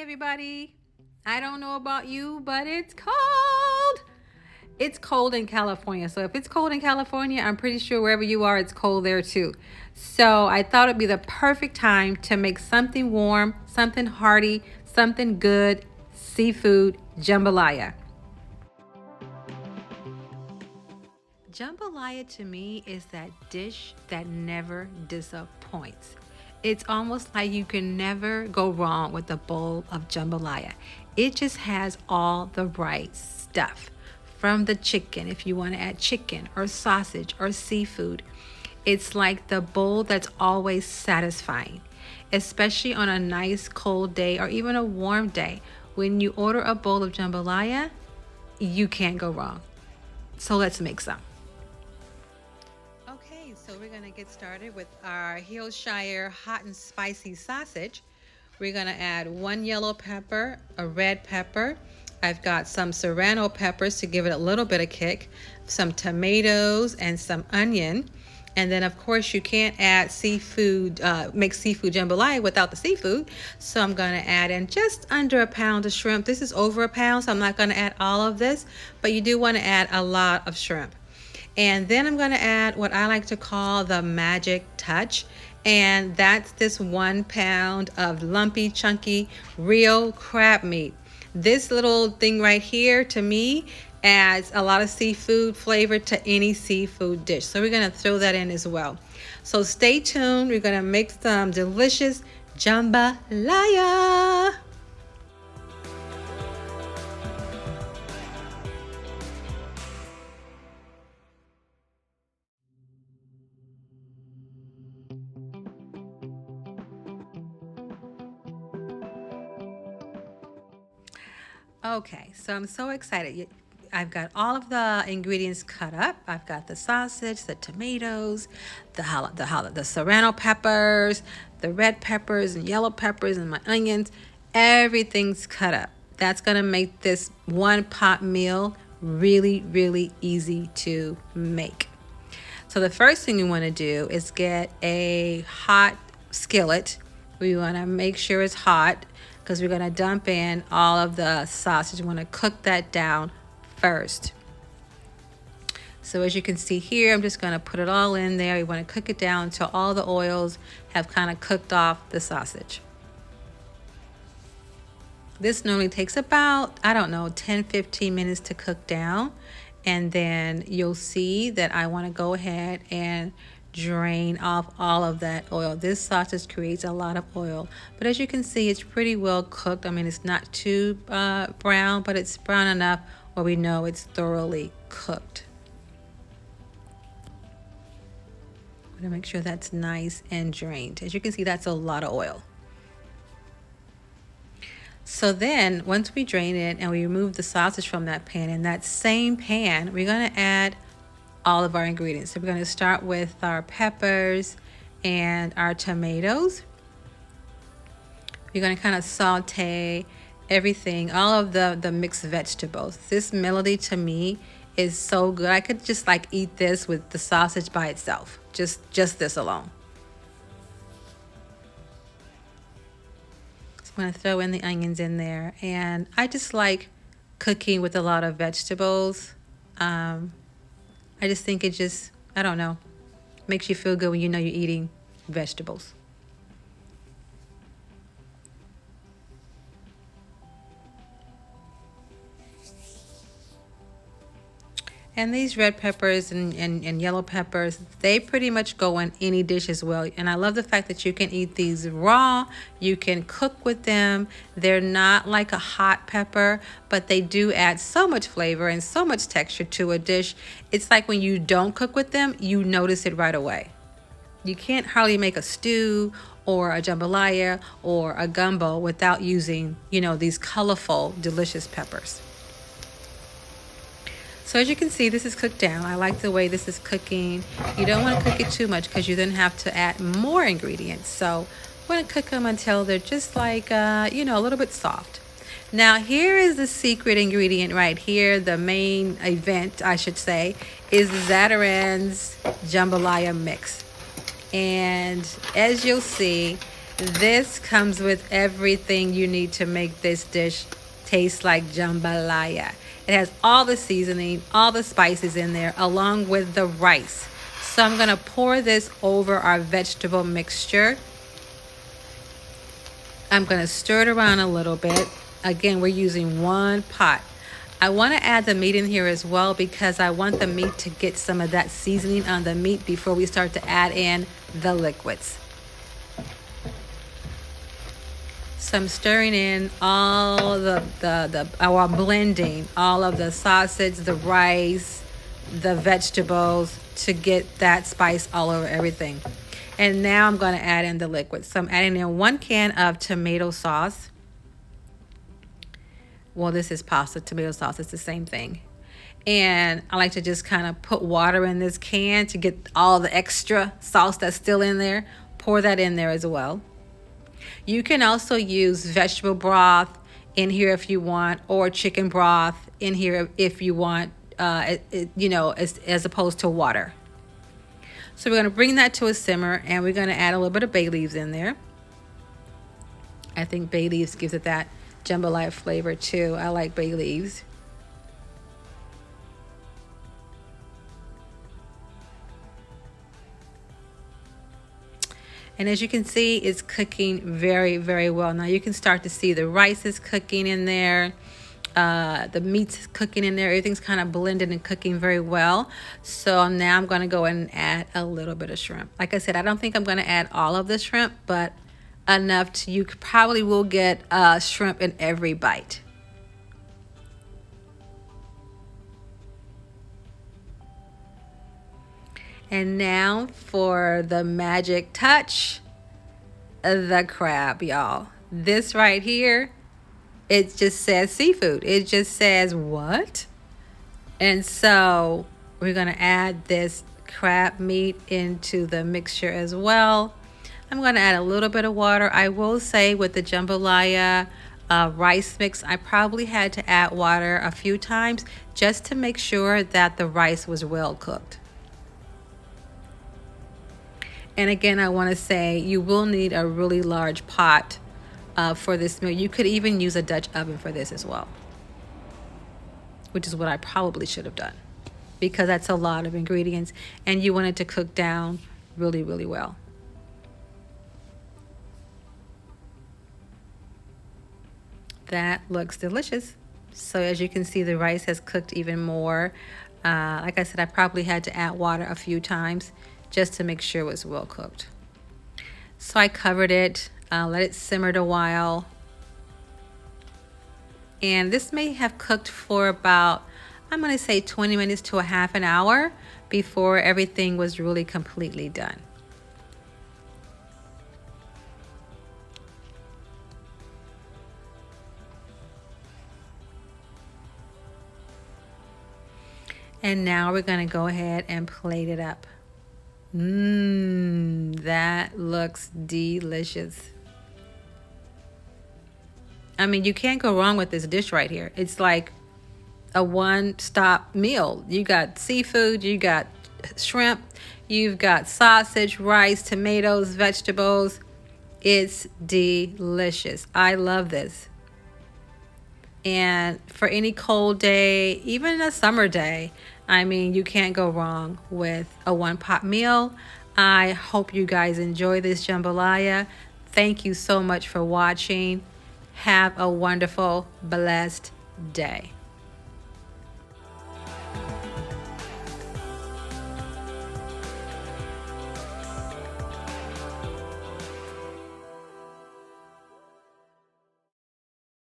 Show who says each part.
Speaker 1: everybody. I don't know about you, but it's cold. It's cold in California. So if it's cold in California, I'm pretty sure wherever you are, it's cold there too. So I thought it'd be the perfect time to make something warm, something hearty, something good, seafood jambalaya. Jambalaya to me is that dish that never disappoints. It's almost like you can never go wrong with a bowl of jambalaya. It just has all the right stuff. From the chicken, if you want to add chicken or sausage or seafood. It's like the bowl that's always satisfying, especially on a nice cold day or even a warm day. When you order a bowl of jambalaya, you can't go wrong. So let's make some. Okay, so we're gonna get started with our Hillshire Hot and Spicy Sausage. We're gonna add 1 yellow pepper, a red pepper. I've got some Serrano Peppers to give it a little bit of kick, some tomatoes and some onion. And then of course you can't add seafood, make seafood jambalaya without the seafood. So I'm gonna add in just under a pound of shrimp. This is over a pound, so I'm not gonna add all of this, but you do wanna add a lot of shrimp. And then I'm gonna add what I like to call the magic touch. And that's this 1 pound of lumpy, chunky, real crab meat. This little thing right here, to me, adds a lot of seafood flavor to any seafood dish. So we're gonna throw that in as well. So stay tuned. We're gonna make some delicious jambalaya. Okay, so I'm so excited. I've got all of the ingredients cut up. I've got the sausage, the tomatoes, the Serrano peppers, the red peppers and yellow peppers and my onions. Everything's cut up. That's gonna make this one pot meal really, really easy to make. So the first thing you wanna do is get a hot skillet. We wanna make sure it's hot because we're gonna dump in all of the sausage. We wanna cook that down first. So as you can see here, I'm just gonna put it all in there. You wanna cook it down until all the oils have kind of cooked off the sausage. This normally takes about, 10-15 minutes to cook down. And then you'll see that I wanna go ahead and drain off all of that oil. This sausage creates a lot of oil, but as you can see, it's pretty well cooked. I mean, it's not too brown, but it's brown enough where we know it's thoroughly cooked. I'm gonna make sure that's nice and drained. As you can see, that's a lot of oil. So then once we drain it and we remove the sausage from that pan, in that same pan, we're gonna add all of our ingredients. So we're going to start with our peppers and our tomatoes. We're going to kind of saute everything, all of the mixed vegetables. This melody to me is so good. I could just like eat this with the sausage by itself, just this alone. So I'm going to throw in the onions in there, and I just like cooking with a lot of vegetables. I just think it just, makes you feel good when you know you're eating vegetables. And these red peppers and yellow peppers, they pretty much go in any dish as well. And I love the fact that you can eat these raw, you can cook with them. They're not like a hot pepper, but they do add so much flavor and so much texture to a dish. It's like when you don't cook with them, you notice it right away. You can't hardly make a stew or a jambalaya or a gumbo without using, these colorful, delicious peppers. So as you can see, this is cooked down. I like the way this is cooking. You don't want to cook it too much because you then have to add more ingredients. So I'm going to cook them until they're just like, a little bit soft. Now here is the secret ingredient right here. The main event, I should say, is Zatarain's jambalaya mix. And as you'll see, This comes with everything you need to make this dish taste like jambalaya. It has all the seasoning, all the spices in there, along with the rice. So I'm going to pour this over our vegetable mixture. I'm going to stir it around a little bit. Again, we're using one pot. I want to add the meat in here as well because I want the meat to get some of that seasoning on the meat before we start to add in the liquids. So I'm stirring in all or blending all of the sausage, the rice, the vegetables to get that spice all over everything. And now I'm going to add in the liquid. So I'm adding in 1 can of tomato sauce. Well, this is pasta tomato sauce. It's the same thing. And I like to just kind of put water in this can to get all the extra sauce that's still in there. Pour that in there as well. You can also use vegetable broth in here if you want, or chicken broth in here if you want, as opposed to water. So we're going to bring that to a simmer, and we're going to add a little bit of bay leaves in there. I think bay leaves gives it that jambalaya flavor too. I like bay leaves. And as you can see, it's cooking very, very well. Now you can start to see the rice is cooking in there. The meat's cooking in there. Everything's kind of blended and cooking very well. So now I'm going to go and add a little bit of shrimp. Like I said, I don't think I'm going to add all of the shrimp, but enough to, you probably will get shrimp in every bite. And now for the magic touch, the crab, y'all. This right here, it just says seafood. It just says what? And so we're going to add this crab meat into the mixture as well. I'm going to add a little bit of water. I will say with the jambalaya rice mix, I probably had to add water a few times just to make sure that the rice was well cooked. And again, I want to say you will need a really large pot for this meal. You could even use a Dutch oven for this as well, which is what I probably should have done because that's a lot of ingredients and you want it to cook down really, really well. That looks delicious. So as you can see, the rice has cooked even more. Like I said, I probably had to add water a few times just to make sure it was well cooked. So I covered it, let it simmer a while. And this may have cooked for about, I'm going to say 20 minutes to a half an hour before everything was really completely done. And now we're going to go ahead and plate it up. That looks delicious. I mean, you can't go wrong with this dish right here. It's like a one-stop meal. You got seafood, you got shrimp, you've got sausage, rice, tomatoes, vegetables. It's delicious. I love this. And for any cold day, even a summer day, I mean, you can't go wrong with a one-pot meal. I hope you guys enjoy this jambalaya. Thank you so much for watching. Have a wonderful, blessed day.